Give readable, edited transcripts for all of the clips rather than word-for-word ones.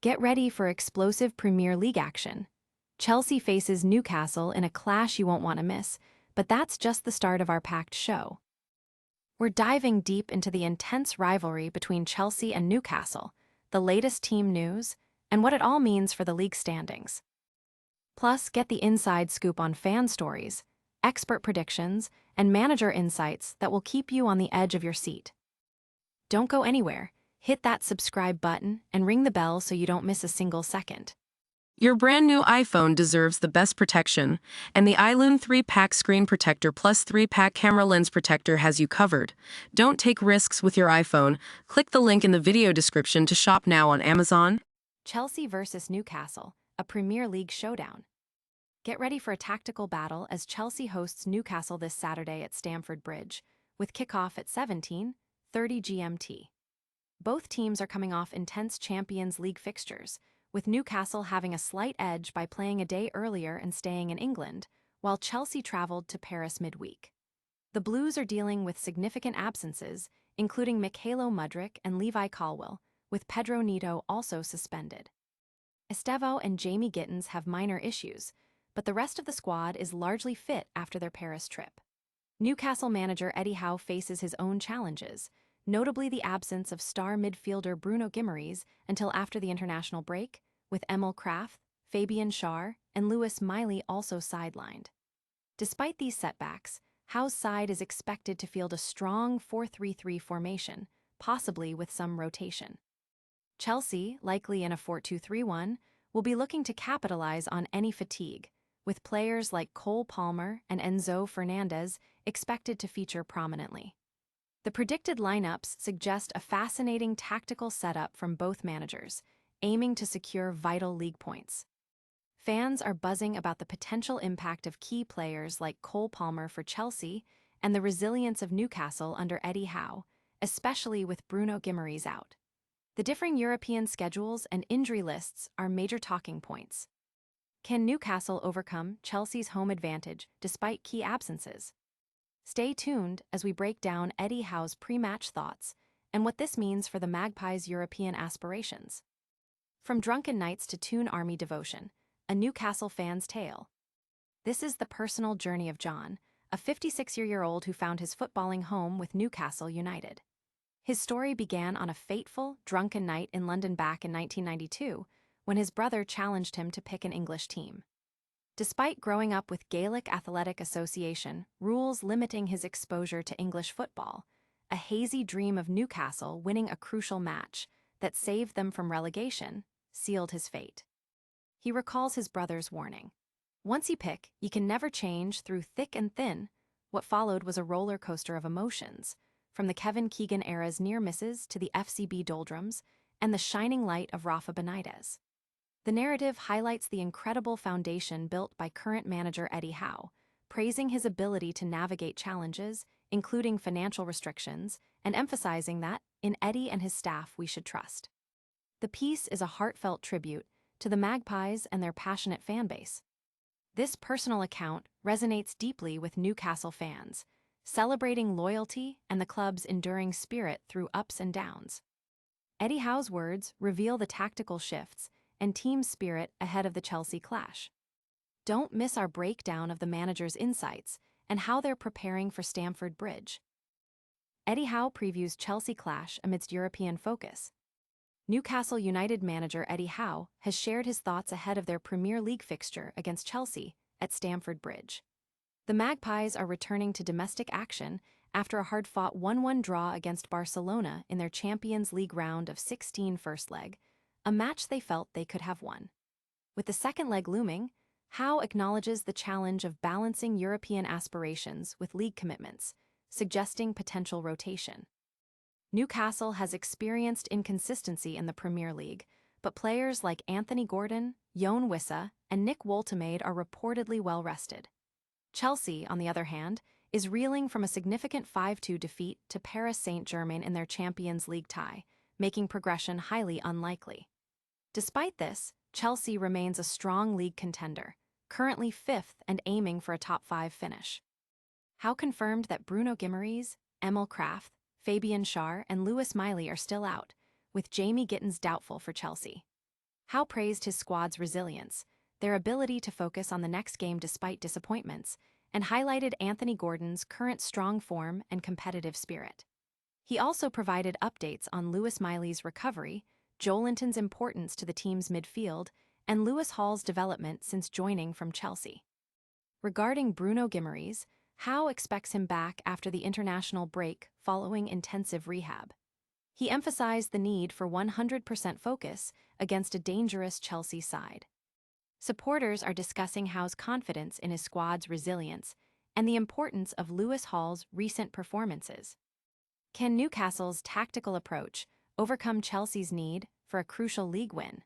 Get ready for explosive Premier League action. Chelsea faces Newcastle in a clash you won't want to miss, but that's just the start of our packed show. We're diving deep into the intense rivalry between Chelsea and Newcastle, the latest team news, and what it all means for the league standings. Plus, get the inside scoop on fan stories, expert predictions, and manager insights that will keep you on the edge of your seat. Don't go anywhere. Hit that subscribe button and ring the bell so you don't miss a single second. Your brand new iPhone deserves the best protection, and the iLume 3-pack screen protector plus 3-pack camera lens protector has you covered. Don't take risks with your iPhone. Click the link in the video description to shop now on Amazon. Chelsea versus Newcastle, a Premier League showdown. Get ready for a tactical battle as Chelsea hosts Newcastle this Saturday at Stamford Bridge, with kickoff at 17:30 GMT. Both teams are coming off intense Champions League fixtures, with Newcastle having a slight edge by playing a day earlier and staying in England, while Chelsea traveled to Paris midweek. The Blues are dealing with significant absences, including Mykhailo Mudryk and Levi Colwill, with Pedro Neto also suspended. Estevo and Jamie Gittins have minor issues, but the rest of the squad is largely fit after their Paris trip. Newcastle manager Eddie Howe faces his own challenges, notably the absence of star midfielder Bruno Guimaraes until after the international break, with Emil Krafth, Fabian Schär, and Lewis Miley also sidelined. Despite these setbacks, Howe's side is expected to field a strong 4-3-3 formation, possibly with some rotation. Chelsea, likely in a 4-2-3-1, will be looking to capitalize on any fatigue, with players like Cole Palmer and Enzo Fernandez expected to feature prominently. The predicted lineups suggest a fascinating tactical setup from both managers, aiming to secure vital league points. Fans are buzzing about the potential impact of key players like Cole Palmer for Chelsea and the resilience of Newcastle under Eddie Howe, especially with Bruno Guimaraes out. The differing European schedules and injury lists are major talking points. Can Newcastle overcome Chelsea's home advantage despite key absences? Stay tuned as we break down Eddie Howe's pre-match thoughts and what this means for the Magpies' European aspirations. From drunken nights to Toon Army devotion, a Newcastle fan's tale. This is the personal journey of John, a 56-year-old who found his footballing home with Newcastle United. His story began on a fateful, drunken night in London back in 1992, when his brother challenged him to pick an English team. Despite growing up with Gaelic Athletic Association rules limiting his exposure to English football, a hazy dream of Newcastle winning a crucial match that saved them from relegation sealed his fate. He recalls his brother's warning. Once you pick, you can never change through thick and thin. What followed was a roller coaster of emotions, from the Kevin Keegan era's near misses to the FCB doldrums and the shining light of Rafa Benitez. The narrative highlights the incredible foundation built by current manager Eddie Howe, praising his ability to navigate challenges, including financial restrictions, and emphasizing that, in Eddie and his staff, we should trust. The piece is a heartfelt tribute to the Magpies and their passionate fan base. This personal account resonates deeply with Newcastle fans, celebrating loyalty and the club's enduring spirit through ups and downs. Eddie Howe's words reveal the tactical shifts and team spirit ahead of the Chelsea clash. Don't miss our breakdown of the manager's insights and how they're preparing for Stamford Bridge. Eddie Howe previews Chelsea clash amidst European focus. Newcastle United manager Eddie Howe has shared his thoughts ahead of their Premier League fixture against Chelsea at Stamford Bridge. The Magpies are returning to domestic action after a hard-fought 1-1 draw against Barcelona in their Champions League round of 16 first leg, a match they felt they could have won. With the second leg looming, Howe acknowledges the challenge of balancing European aspirations with league commitments, suggesting potential rotation. Newcastle has experienced inconsistency in the Premier League, but players like Anthony Gordon, Yoane Wissa, and Nick Woltemade are reportedly well-rested. Chelsea, on the other hand, is reeling from a significant 5-2 defeat to Paris Saint-Germain in their Champions League tie, making progression highly unlikely. Despite this, Chelsea remains a strong league contender, currently 5th and aiming for a top-5 finish. Howe confirmed that Bruno Guimaraes, Emil Krafth, Fabian Schär, and Lewis Miley are still out, with Jamie Gittins doubtful for Chelsea. Howe praised his squad's resilience, their ability to focus on the next game despite disappointments, and highlighted Anthony Gordon's current strong form and competitive spirit. He also provided updates on Lewis Miley's recovery, Joelinton's importance to the team's midfield, and Lewis Hall's development since joining from Chelsea. Regarding Bruno Guimaraes, Howe expects him back after the international break following intensive rehab. He emphasized the need for 100% focus against a dangerous Chelsea side. Supporters are discussing Howe's confidence in his squad's resilience and the importance of Lewis Hall's recent performances. Can Newcastle's tactical approach overcome Chelsea's need for a crucial league win?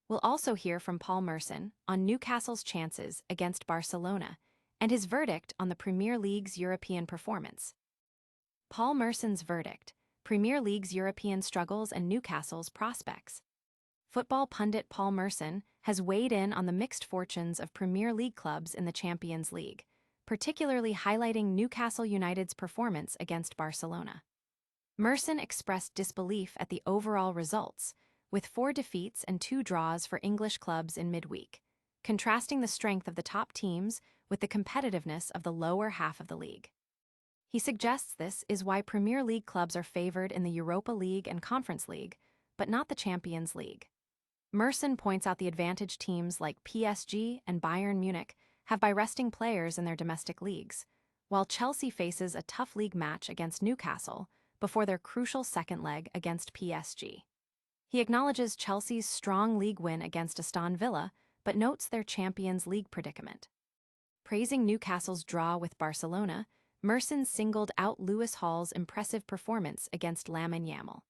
We'll also hear from Paul Merson on Newcastle's chances against Barcelona and his verdict on the Premier League's European performance. Paul Merson's verdict, Premier League's European struggles and Newcastle's prospects. Football pundit Paul Merson has weighed in on the mixed fortunes of Premier League clubs in the Champions League, particularly highlighting Newcastle United's performance against Barcelona. Merson expressed disbelief at the overall results, with 4 defeats and 2 draws for English clubs in midweek, contrasting the strength of the top teams with the competitiveness of the lower half of the league. He suggests this is why Premier League clubs are favored in the Europa League and Conference League, but not the Champions League. Merson points out the advantage teams like PSG and Bayern Munich have by resting players in their domestic leagues, while Chelsea faces a tough league match against Newcastle before their crucial second leg against PSG. He acknowledges Chelsea's strong league win against Aston Villa, but notes their Champions League predicament. Praising Newcastle's draw with Barcelona, Merson singled out Lewis Hall's impressive performance against Lamine Yamal.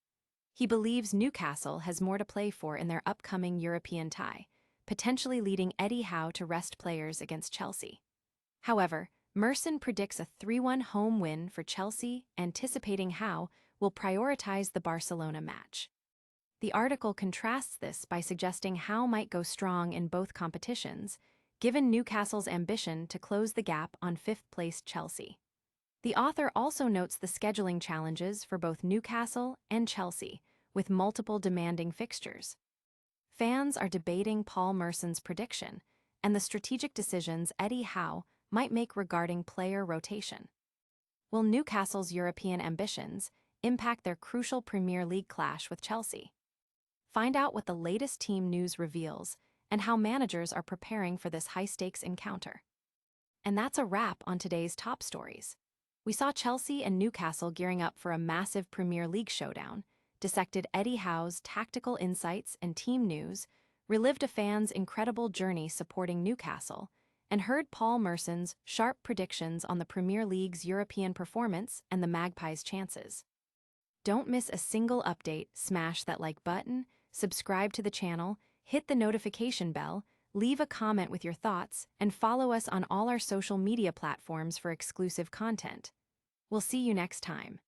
He believes Newcastle has more to play for in their upcoming European tie, potentially leading Eddie Howe to rest players against Chelsea. However, Merson predicts a 3-1 home win for Chelsea, anticipating Howe will prioritize the Barcelona match. The article contrasts this by suggesting Howe might go strong in both competitions, given Newcastle's ambition to close the gap on 5th-placed Chelsea. The author also notes the scheduling challenges for both Newcastle and Chelsea, with multiple demanding fixtures. Fans are debating Paul Merson's prediction and the strategic decisions Eddie Howe might make regarding player rotation. Will Newcastle's European ambitions impact their crucial Premier League clash with Chelsea? Find out what the latest team news reveals and how managers are preparing for this high-stakes encounter. And that's a wrap on today's top stories. We saw Chelsea and Newcastle gearing up for a massive Premier League showdown, dissected Eddie Howe's tactical insights and team news, relived a fan's incredible journey supporting Newcastle, and heard Paul Merson's sharp predictions on the Premier League's European performance and the Magpies' chances. Don't miss a single update. Smash that like button, subscribe to the channel, hit the notification bell, leave a comment with your thoughts, and follow us on all our social media platforms for exclusive content. We'll see you next time.